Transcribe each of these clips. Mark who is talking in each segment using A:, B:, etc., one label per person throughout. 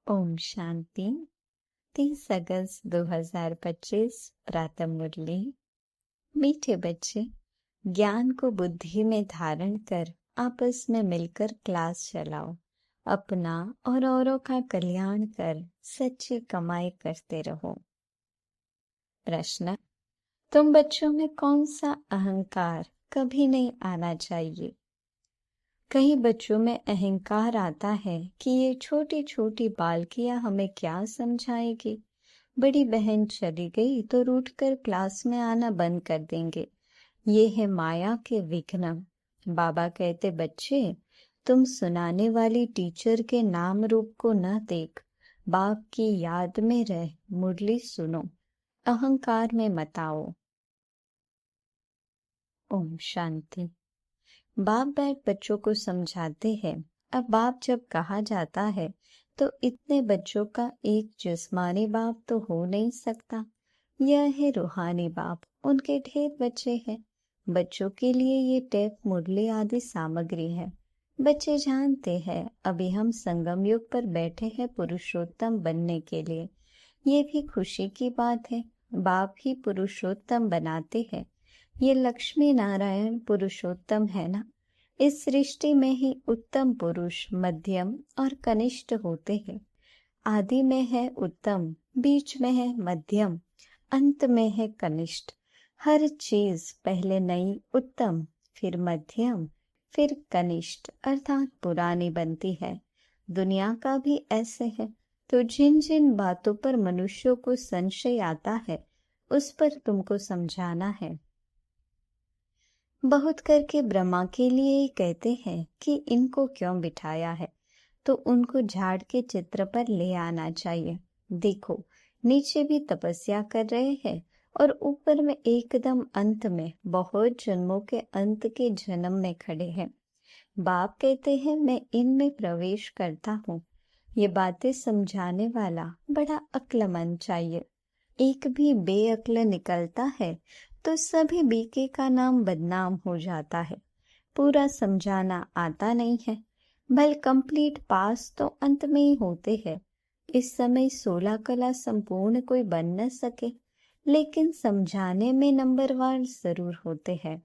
A: ओम शांति। 30 अगस्त 2025 प्रातः मुरली। मीठे बच्चे, ज्ञान को बुद्धि में धारण कर आपस में मिलकर क्लास चलाओ। अपना और औरों का कल्याण कर सच्ची कमाई करते रहो। प्रश्न: तुम बच्चों में कौन सा अहंकार कभी नहीं आना चाहिए? कई बच्चों में अहंकार आता है कि ये छोटी छोटी बालकियां हमें क्या समझाएगी। बड़ी बहन चली गई तो रूठकर क्लास में आना बंद कर देंगे। ये है माया के विघ्न। बाबा कहते, बच्चे तुम सुनाने वाली टीचर के नाम रूप को न देख, बाप की याद में रह मुरली सुनो, अहंकार में मत आओ। ओम शांति। बाप बैठ बच्चों को समझाते हैं। अब बाप जब कहा जाता है तो इतने बच्चों का एक जिस्मानी बाप तो हो नहीं सकता। यह है रूहानी बाप। उनके ढेर बच्चे हैं। बच्चों के लिए ये टेप, मुरली आदि सामग्री है। बच्चे जानते हैं अभी हम संगम युग पर बैठे हैं पुरुषोत्तम बनने के लिए। ये भी खुशी की बात है। बाप ही पुरुषोत्तम बनाते हैं। ये लक्ष्मी नारायण पुरुषोत्तम है ना। इस सृष्टि में ही उत्तम पुरुष, मध्यम और कनिष्ठ होते हैं। आदि में है उत्तम, बीच में है मध्यम, अंत में है कनिष्ठ। हर चीज पहले नई उत्तम, फिर मध्यम, फिर कनिष्ठ अर्थात पुरानी बनती है। दुनिया का भी ऐसे है। तो जिन जिन बातों पर मनुष्यों को संशय आता है उस पर तुमको समझाना है। बहुत करके ब्रह्मा के लिए ही कहते हैं कि इनको क्यों बिठाया है, तो उनको झाड़ के चित्र पर ले आना चाहिए। देखो, नीचे भी तपस्या कर रहे हैं और ऊपर में एकदम अंत में बहुत जन्मों के अंत के जन्म में खड़े हैं। बाप कहते हैं मैं इनमें प्रवेश करता हूँ। ये बातें समझाने वाला बड़ा अक्लमंद चाहिए। एक भी बेअक्ल निकलता है तो सभी बीके का नाम बदनाम हो जाता है। पूरा समझाना आता नहीं है। भल कंप्लीट पास तो अंत में ही होते हैं। इस समय 16 कला संपूर्ण कोई बन न सके, लेकिन समझाने में नंबरवार जरूर होते हैं।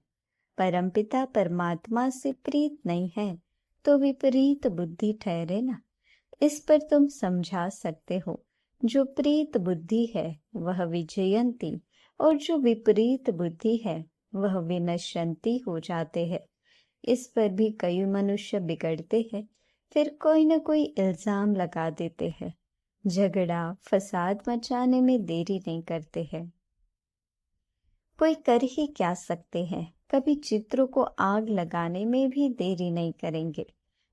A: परमपिता परमात्मा से प्रीत नहीं है तो विपरीत बुद्धि ठहरे ना। इस पर तुम समझा सकते हो। जो प्रीत बुद्धि है वह विजयंती और जो विपरीत बुद्धि है वह विनश्यंती हो जाते हैं। इस पर भी कई मनुष्य बिगड़ते हैं। फिर कोई न कोई इल्जाम लगा देते हैं। झगड़ा फसाद मचाने में देरी नहीं करते हैं। कोई कर ही क्या सकते हैं। कभी चित्रों को आग लगाने में भी देरी नहीं करेंगे।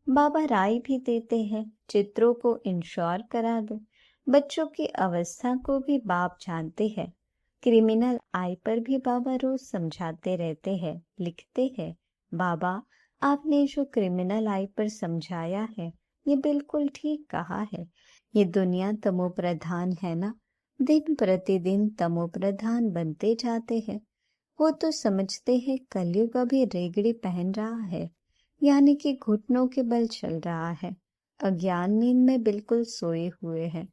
A: बाबा राय भी देते हैं, चित्रों को इंश्योर करा दो। बच्चों की अवस्था को भी बाप जानते हैं। क्रिमिनल आई पर भी बाबा रोज समझाते रहते हैं, लिखते हैं, बाबा आपने जो क्रिमिनल आई पर समझाया है ये बिल्कुल ठीक कहा है। ये दुनिया तमो प्रधान है ना। दिन प्रतिदिन तमो प्रधान बनते जाते हैं। वो तो समझते हैं कलयुग अभी रेगड़ी पहन रहा है, यानी कि घुटनों के बल चल रहा है। अज्ञान नींद में बिल्कुल सोए हुए हैं।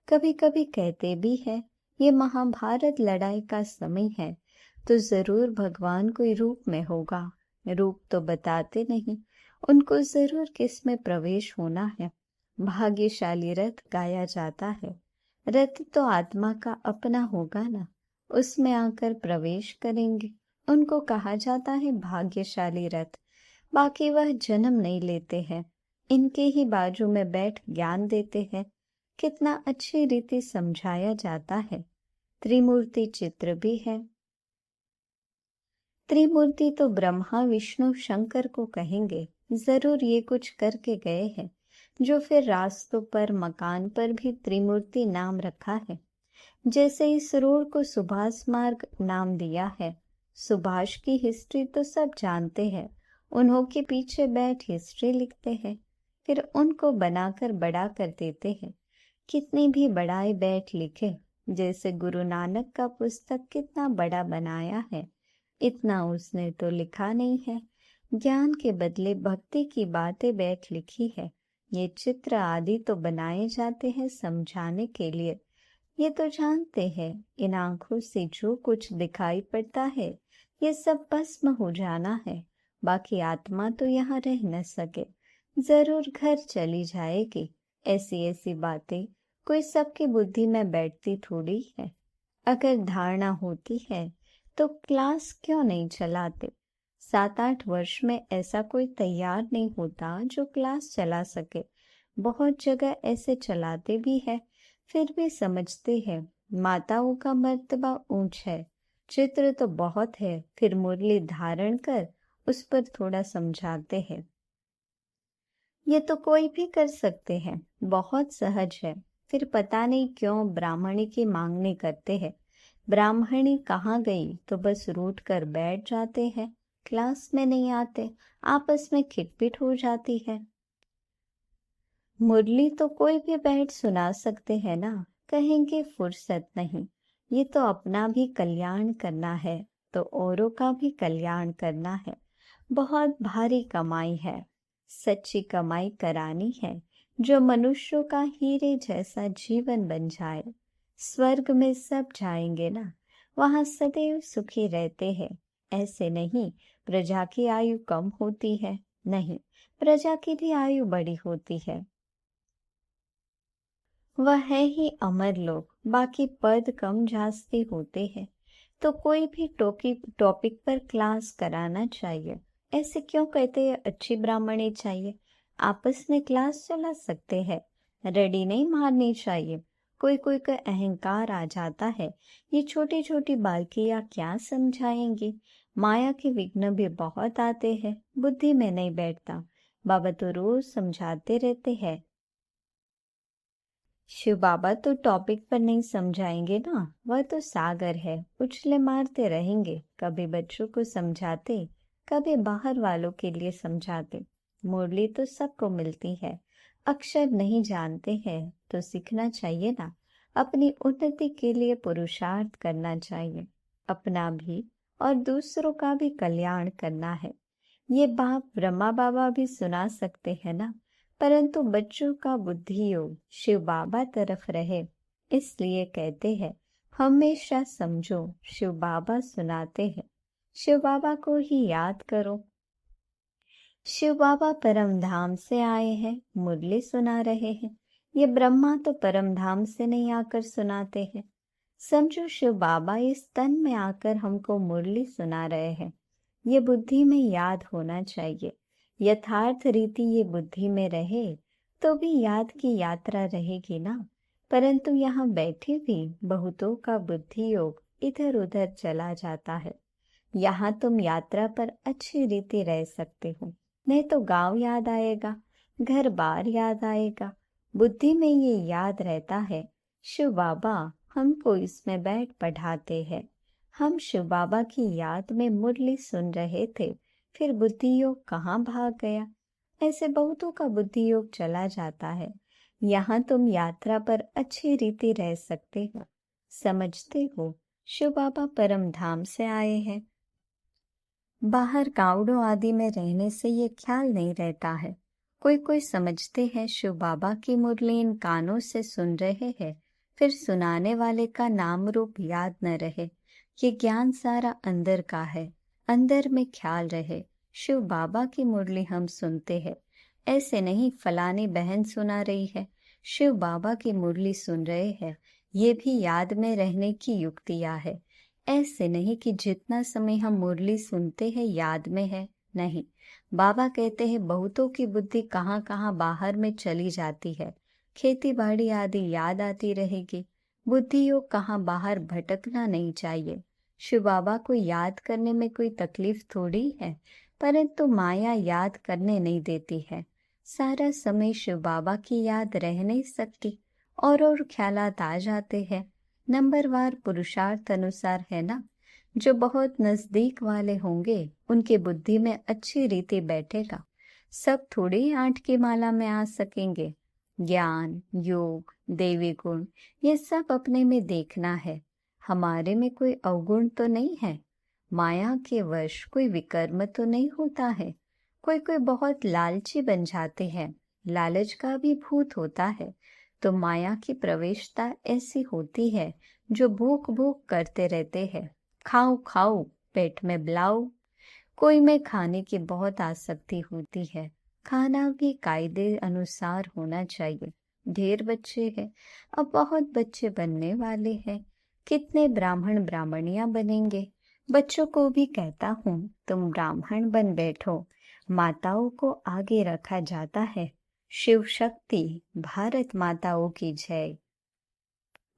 A: कभी कभी कहते भी हैं ये महाभारत लड़ाई का समय है तो जरूर भगवान कोई रूप में होगा। रूप तो बताते नहीं, उनको जरूर किस में प्रवेश होना है। भाग्यशाली रथ गाया जाता है। रथ तो आत्मा का अपना होगा ना, उसमें आकर प्रवेश करेंगे। उनको कहा जाता है भाग्यशाली रथ। बाकी वह जन्म नहीं लेते हैं। इनके ही बाजू में बैठ ज्ञान देते हैं। कितना अच्छी रीति समझाया जाता है। त्रिमूर्ति चित्र भी है। त्रिमूर्ति तो ब्रह्मा विष्णु शंकर को कहेंगे। जरूर ये कुछ करके गए हैं, जो फिर रास्तों पर मकान पर भी त्रिमूर्ति नाम रखा है। जैसे इस रोड को सुभाष मार्ग नाम दिया है। सुभाष की हिस्ट्री तो सब जानते हैं। उन्हों के पीछे बैठ हिस्ट्री लिखते हैं, फिर उनको बनाकर बड़ा कर देते हैं। कितनी भी बड़ाई बैठ लिखे। जैसे गुरु नानक का पुस्तक कितना बड़ा बनाया है, इतना उसने तो लिखा नहीं है। ज्ञान के बदले भक्ति की बातें बैठ लिखी है। ये चित्र आदि तो बनाए जाते हैं समझाने के लिए। ये तो जानते हैं इन आंखों से जो कुछ दिखाई पड़ता है ये सब भस्म हो जाना है। बाकी आत्मा तो यहाँ रह न सके, जरूर घर चली जाएगी। ऐसी ऐसी बातें कोई सबकी बुद्धि में बैठती थोड़ी है। अगर धारणा होती है तो क्लास क्यों नहीं चलाते? 7-8 वर्ष में ऐसा कोई तैयार नहीं होता जो क्लास चला सके। बहुत जगह ऐसे चलाते भी है, फिर भी समझते हैं माताओं का मर्तबा ऊंच है। चित्र तो बहुत है, फिर मुरली धारण कर उस पर थोड़ा समझाते हैं। ये तो कोई भी कर सकते हैं, बहुत सहज है। फिर पता नहीं क्यों ब्राह्मणी की मांगनी करते हैं। ब्राह्मणी कहाँ गई तो बस रूठ कर बैठ जाते हैं, क्लास में नहीं आते, आपस में खिटपिट हो जाती है। मुरली तो कोई भी बैठ सुना सकते हैं ना, कहेंगे फुर्सत नहीं। ये तो अपना भी कल्याण करना है तो औरों का भी कल्याण करना है। बहुत भारी कमाई है, सच्ची कमाई करानी है जो मनुष्यों का हीरे जैसा जीवन बन जाए। स्वर्ग में सब जाएंगे ना, वहां सदैव सुखी रहते हैं। ऐसे नहीं प्रजा की आयु कम होती है, नहीं, प्रजा की भी आयु बड़ी होती है। वह है ही अमर लोग, बाकी पद कम जास्ती होते हैं। तो कोई भी टॉपिक पर क्लास कराना चाहिए। ऐसे क्यों कहते हैं अच्छी ब्राह्मणी चाहिए? आपस में क्लास चला सकते हैं, रेडी नहीं मारनी चाहिए। कोई कोई का अहंकार आ जाता है, ये छोटी छोटी बालकियां क्या समझाएंगी। माया के विघ्न भी बहुत आते हैं, बुद्धि में नहीं बैठता। बाबा तो रोज समझाते रहते हैं। शिव बाबा तो टॉपिक पर नहीं समझाएंगे ना, वह तो सागर है, उछले मारते रहेंगे। कभी बच्चों को समझाते, कभी बाहर वालों के लिए समझाते। मुरली तो सबको मिलती है, अक्षर नहीं जानते हैं तो सीखना चाहिए ना। अपनी उन्नति के लिए पुरुषार्थ करना चाहिए, अपना भी और दूसरों का भी कल्याण करना है। ये बात ब्रह्मा बाबा भी सुना सकते हैं ना, परंतु बच्चों का बुद्धि योग शिव बाबा तरफ रहे, इसलिए कहते हैं हमेशा समझो शिव बाबा सुनाते हैं, शिव बाबा को ही याद करो। शिव बाबा परम धाम से आए हैं, मुरली सुना रहे हैं। ये ब्रह्मा तो परम धाम से नहीं आकर सुनाते हैं। समझो शिव बाबा इस तन में आकर हमको मुरली सुना रहे हैं। ये बुद्धि में याद होना चाहिए। यथार्थ रीति ये बुद्धि में रहे तो भी याद की यात्रा रहेगी ना। परंतु यहाँ बैठे भी बहुतों का बुद्धि योग इधर उधर चला जाता है। यहाँ तुम यात्रा पर अच्छी रीति रह सकते हो, नहीं तो गांव याद आएगा, घर बार याद आएगा। बुद्धि में ये याद रहता है शिव बाबा हमको इसमें बैठ पढ़ाते हैं। हम शिव बाबा की याद में मुरली सुन रहे थे, फिर बुद्धि योग कहाँ भाग गया? ऐसे बहुतों का बुद्धि योग चला जाता है। यहाँ तुम यात्रा पर अच्छी रीति रह सकते हो, समझते हो शिव बाबा परम धाम से आए हैं। बाहर गावड़ों आदि में रहने से ये ख्याल नहीं रहता है। कोई कोई समझते हैं शिव बाबा की मुरली इन कानों से सुन रहे हैं, फिर सुनाने वाले का नाम रूप याद न रहे। ये ज्ञान सारा अंदर का है, अंदर में ख्याल रहे शिव बाबा की मुरली हम सुनते हैं। ऐसे नहीं फलानी बहन सुना रही है, शिव बाबा की मुरली सुन रहे हैं, ये भी याद में रहने की युक्तियां है। ऐसे नहीं कि जितना समय हम मुरली सुनते हैं याद में है, नहीं। बाबा कहते हैं बहुतों की बुद्धि कहाँ कहाँ बाहर में चली जाती है, खेती बाड़ी आदि याद आती रहेगी। बुद्धि योग कहाँ बाहर भटकना नहीं चाहिए। शिव बाबा को याद करने में कोई तकलीफ थोड़ी है, परंतु माया याद करने नहीं देती है। सारा समय शिव बाबा की याद रह नहीं सकती, और ख्यालात आ जाते हैं। नंबरवार पुरुषार्थ अनुसार है ना। जो बहुत नजदीक वाले होंगे उनके बुद्धि में अच्छी रीति बैठेगा। सब थोड़ी 8 की माला में आ सकेंगे। ज्ञान, योग, देवी गुण ये सब अपने में देखना है। हमारे में कोई अवगुण तो नहीं है। माया के वश कोई विकर्म तो नहीं होता है। कोई कोई बहुत लालची बन जाते हैं, लालच का भी भूत होता है। तो माया की प्रवेशता ऐसी होती है जो भूख भूख करते रहते हैं, खाओ खाओ, पेट में ब्लाओ। कोई में खाने की बहुत आसक्ति होती है, खाना भी कायदे अनुसार होना चाहिए। ढेर बच्चे हैं, अब बहुत बच्चे बनने वाले हैं, कितने ब्राह्मण ब्राह्मणियां बनेंगे। बच्चों को भी कहता हूँ तुम ब्राह्मण बन बैठो। माताओं को आगे रखा जाता है। शिव शक्ति, भारत माताओं की जय।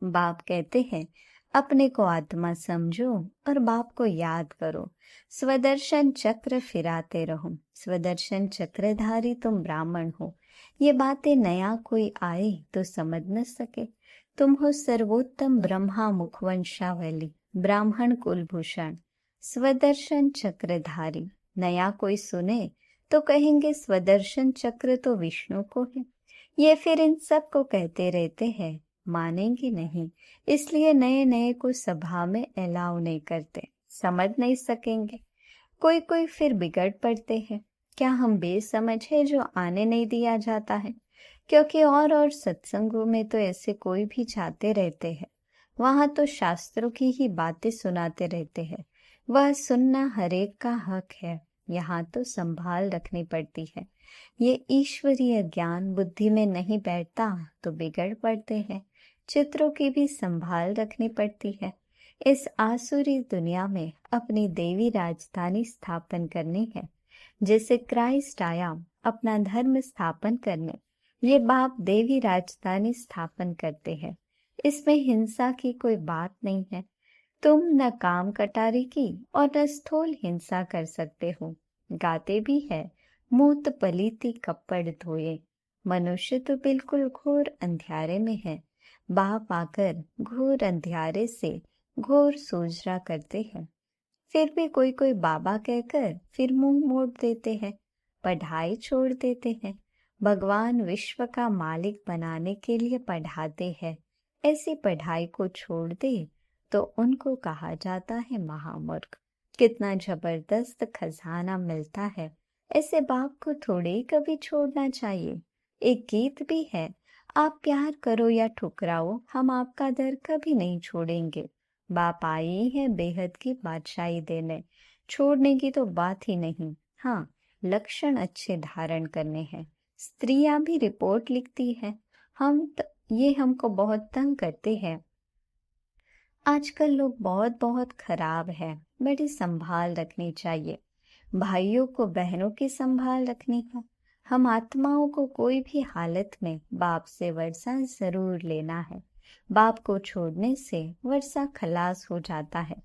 A: बाप कहते हैं अपने को आत्मा समझो और बाप को याद करो। स्वदर्शन चक्र फिराते रहो। स्वदर्शन चक्रधारी तुम ब्राह्मण हो। ये बातें नया कोई आए तो समझ न सके। तुम हो सर्वोत्तम ब्रह्मा मुखवंशावली, ब्राह्मण कुलभूषण, स्वदर्शन चक्रधारी। नया कोई सुने तो कहेंगे स्वदर्शन चक्र तो विष्णु को है। ये फिर इन सब को कहते रहते हैं, मानेंगे नहीं, इसलिए नए नए को सभा में अलाउ नहीं करते, समझ नहीं सकेंगे। कोई कोई फिर बिगड़ पड़ते हैं। क्या हम बेसमझ है जो आने नहीं दिया जाता है? क्योंकि और सत्संगों में तो ऐसे कोई भी जाते रहते हैं, वहां तो शास्त्रों की ही बातें सुनाते रहते हैं। वह सुनना हरेक का हक है, यहाँ तो संभाल रखनी पड़ती है। ये ईश्वरीय ज्ञान बुद्धि में नहीं बैठता तो बिगड़ पड़ते हैं। चित्रों की भी संभाल रखनी पड़ती है। इस आसुरी दुनिया में अपनी देवी राजधानी स्थापन करनी है। जैसे क्राइस्ट आया अपना धर्म स्थापन करने, ये बाप देवी राजधानी स्थापन करते हैं। इसमें हिंसा की कोई बात नहीं है। तुम न काम कटारी की और न स्थूल हिंसा कर सकते हो। गाते भी है, मूत पलीती कपड़ धोए। मनुष्य तो बिल्कुल घोर अंधियारे में है। बाप आकर घोर अंधियारे से घोर सूझरा करते हैं। फिर भी कोई कोई बाबा कहकर फिर मुंह मोड़ देते हैं, पढ़ाई छोड़ देते हैं। भगवान विश्व का मालिक बनाने के लिए पढ़ाते हैं। ऐसी पढ़ाई को छोड़ दे तो उनको कहा जाता है महामूर्ख। कितना जबरदस्त खजाना मिलता है, ऐसे बाप को थोड़े ही कभी छोड़ना चाहिए। एक गीत भी है, आप प्यार करो या ठुकराओ, हम आपका दर कभी नहीं छोड़ेंगे। बाप आए ही है बेहद की बादशाही देने, छोड़ने की तो बात ही नहीं। हाँ, लक्षण अच्छे धारण करने हैं। स्त्रियां भी रिपोर्ट लिखती है, ये हमको बहुत तंग करते हैं। आजकल लोग बहुत बहुत खराब है, बड़ी संभाल रखनी चाहिए। भाइयों को बहनों की संभाल रखनी है। हम आत्माओं को कोई भी हालत में बाप से वर्षा जरूर लेना है। बाप को छोड़ने से वर्षा खलास हो जाता है।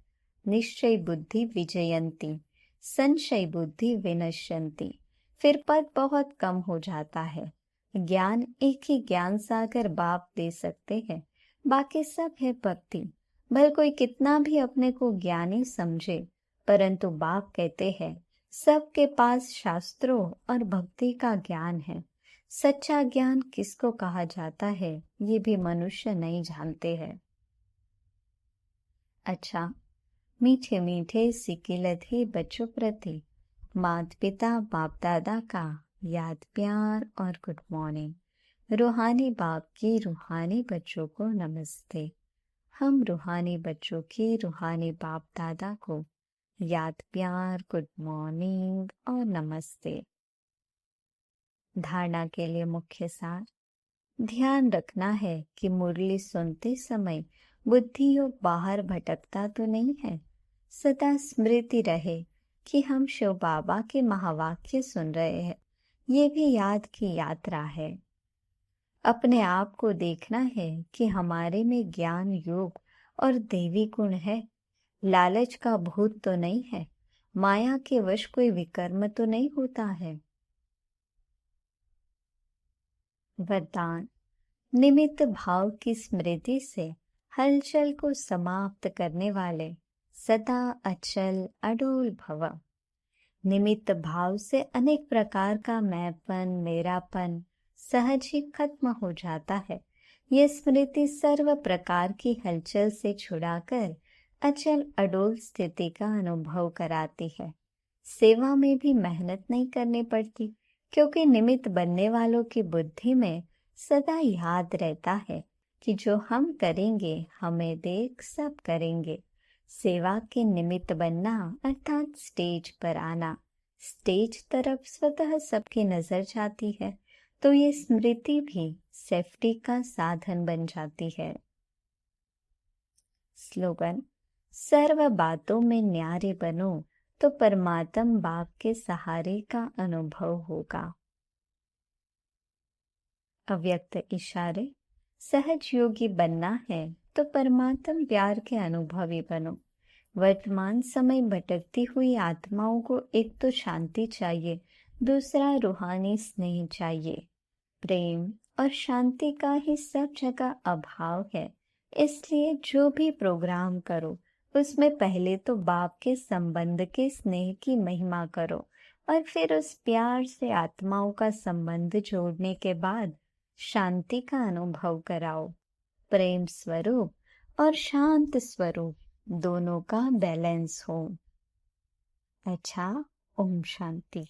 A: निश्चय बुद्धि विजयंती, संशय बुद्धि विनश्यंती। फिर पद बहुत कम हो जाता है। ज्ञान एक ही ज्ञान सागर बाप दे सकते हैं, बाकी सब है भक्ति। भले कोई कितना भी अपने को ज्ञानी समझे, परंतु बाप कहते हैं सबके पास शास्त्रों और भक्ति का ज्ञान है। सच्चा ज्ञान किसको कहा जाता है ये भी मनुष्य नहीं जानते हैं। अच्छा, मीठे मीठे सिकिलधे बच्चों प्रति माता पिता बाप दादा का याद प्यार और गुड मॉर्निंग। रूहानी बाप की रूहानी बच्चों को नमस्ते। हम रूहानी बच्चों की रूहानी बाप दादा को याद प्यार गुड मॉर्निंग और नमस्ते। धारणा के लिए मुख्य सार, ध्यान रखना है कि मुरली सुनते समय बुद्धि योग बाहर भटकता तो नहीं है। सदा स्मृति रहे कि हम शिव बाबा के महावाक्य सुन रहे हैं। ये भी याद की यात्रा है। अपने आप को देखना है कि हमारे में ज्ञान योग और देवी गुण है। लालच का भूत तो नहीं है। माया के वश कोई विकर्म तो नहीं होता है। वरदान, निमित्त भाव की स्मृति से हलचल को समाप्त करने वाले सदा अचल अडोल भव। निमित्त भाव से अनेक प्रकार का मैंपन मेरापन सहज ही खत्म हो जाता है। यह स्मृति सर्व प्रकार की हलचल से छुड़ाकर अचल अडोल स्थिति का अनुभव कराती है। सेवा में भी मेहनत नहीं करनी पड़ती, क्योंकि निमित्त बनने वालों की बुद्धि में सदा याद रहता है कि जो हम करेंगे हमें देख सब करेंगे। सेवा के निमित्त बनना अर्थात स्टेज पर आना। स्टेज तरफ स्वतः सबकी नजर जाती है तो ये स्मृति भी सेफ्टी का साधन बन जाती है। स्लोगन: सर्व बातों में न्यारे बनो तो परमात्म बाप के सहारे का अनुभव होगा। अव्यक्त इशारे: सहज योगी बनना है तो परमात्म प्यार के अनुभवी बनो। वर्तमान समय भटकती हुई आत्माओं को एक तो शांति चाहिए, दूसरा रूहानी स्नेह चाहिए। प्रेम और शांति का ही सब जगह अभाव है। इसलिए जो भी प्रोग्राम करो उसमें पहले तो बाप के संबंध के स्नेह की महिमा करो और फिर उस प्यार से आत्माओं का संबंध जोड़ने के बाद शांति का अनुभव कराओ। प्रेम स्वरूप और शांत स्वरूप दोनों का बैलेंस हो। अच्छा, ओम शांति।